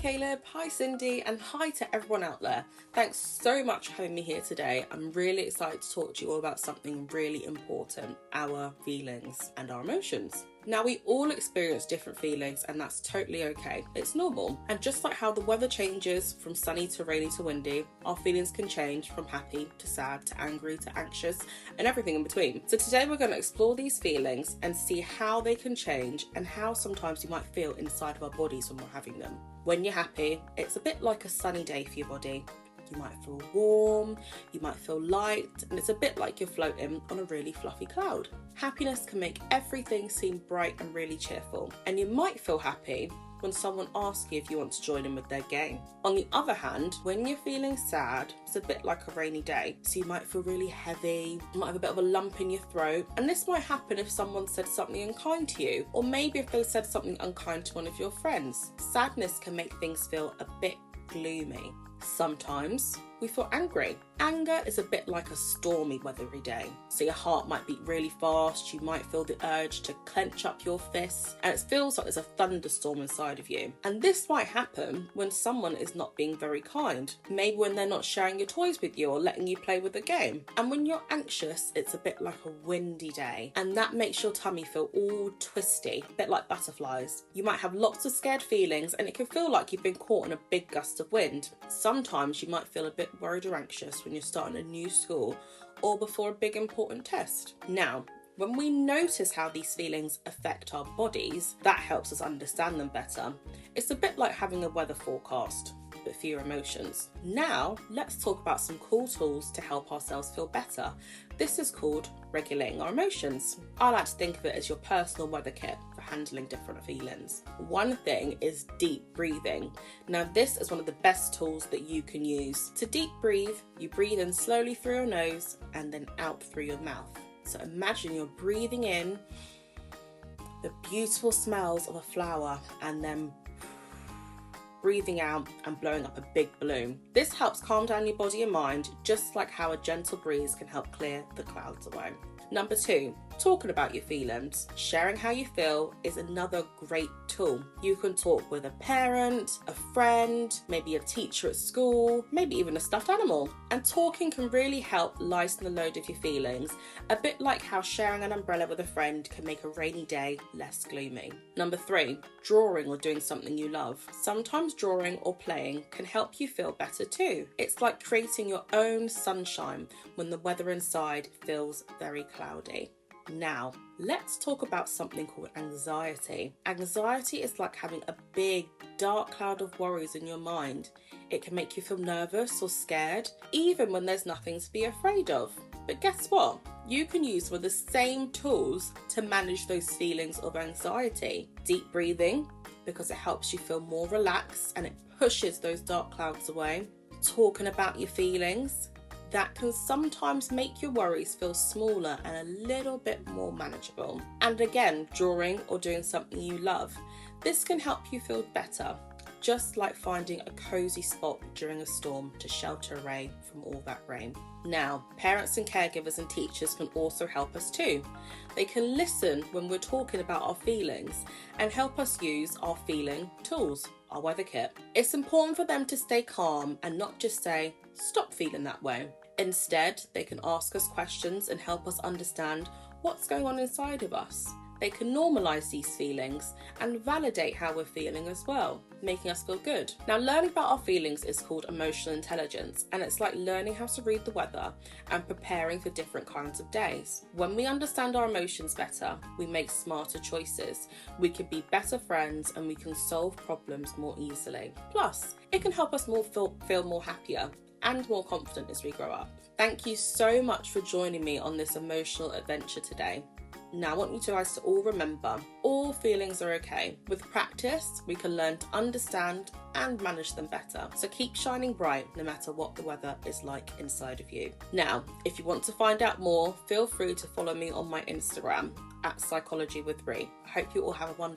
Caleb, hi Cindy, and hi to everyone out there. Thanks so much for having me here today. I'm really excited to talk to you all about something really important, our feelings and our emotions. Now, we all experience different feelings, and that's totally okay. It's normal. And just like how the weather changes from sunny to rainy to windy, our feelings can change from happy to sad to angry to anxious and everything in between. So today we're going to explore these feelings and see how they can change and how sometimes you might feel inside of our bodies when we're having them. When you're happy, it's a bit like a sunny day for your body. You might feel warm, you might feel light, and it's a bit like you're floating on a really fluffy cloud. Happiness can make everything seem bright and really cheerful, and you might feel happy when someone asks you if you want to join in with their game. On the other hand, when you're feeling sad, it's a bit like a rainy day, so you might feel really heavy, you might have a bit of a lump in your throat, and this might happen if someone said something unkind to you, or maybe if they said something unkind to one of your friends. Sadness can make things feel a bit gloomy. Sometimes we feel angry. Anger is a bit like a stormy, weathery day. So your heart might beat really fast, you might feel the urge to clench up your fists, and it feels like there's a thunderstorm inside of you. And this might happen when someone is not being very kind. Maybe when they're not sharing your toys with you or letting you play with a game. And when you're anxious, it's a bit like a windy day, and that makes your tummy feel all twisty, a bit like butterflies. You might have lots of scared feelings, and it can feel like you've been caught in a big gust of wind. Sometimes you might feel a bit worried or anxious when you're starting a new school or before a big important test. Now, when we notice how these feelings affect our bodies, that helps us understand them better. It's a bit like having a weather forecast, but for your emotions. Now, let's talk about some cool tools to help ourselves feel better. This is called regulating our emotions. I like to think of it as your personal weather kit for handling different feelings. One thing is deep breathing. Now, this is one of the best tools that you can use. To deep breathe, you breathe in slowly through your nose and then out through your mouth. So imagine you're breathing in the beautiful smells of a flower and then breathing out and blowing up a big balloon. This helps calm down your body and mind, just like how a gentle breeze can help clear the clouds away. Number 2, talking about your feelings. Sharing how you feel is another great tool. You can talk with a parent, a friend, maybe a teacher at school, maybe even a stuffed animal. And talking can really help lighten the load of your feelings, a bit like how sharing an umbrella with a friend can make a rainy day less gloomy. Number 3, drawing or doing something you love. Sometimes drawing or playing can help you feel better too. It's like creating your own sunshine when the weather inside feels very cloudy. Now, let's talk about something called anxiety. Anxiety is like having a big, dark cloud of worries in your mind. It can make you feel nervous or scared, even when there's nothing to be afraid of. But guess what? You can use some of the same tools to manage those feelings of anxiety. Deep breathing, because it helps you feel more relaxed and it pushes those dark clouds away. Talking about your feelings, that can sometimes make your worries feel smaller and a little bit more manageable. And again, drawing or doing something you love. This can help you feel better, just like finding a cozy spot during a storm to shelter away from all that rain. Now, parents and caregivers and teachers can also help us too. They can listen when we're talking about our feelings and help us use our feeling tools, our weather kit. It's important for them to stay calm and not just say, "Stop feeling that way." Instead, they can ask us questions and help us understand what's going on inside of us. They can normalise these feelings and validate how we're feeling as well, making us feel good. Now, learning about our feelings is called emotional intelligence, and it's like learning how to read the weather and preparing for different kinds of days. When we understand our emotions better, we make smarter choices. We can be better friends and we can solve problems more easily. Plus, it can help us feel more happier and more confident as we grow up. Thank you so much for joining me on this emotional adventure today. Now, I want you guys to all remember, all feelings are okay. With practice, we can learn to understand and manage them better. So keep shining bright no matter what the weather is like inside of you. Now, if you want to find out more, feel free to follow me on my Instagram @psychologywithRe. I hope you all have a wonderful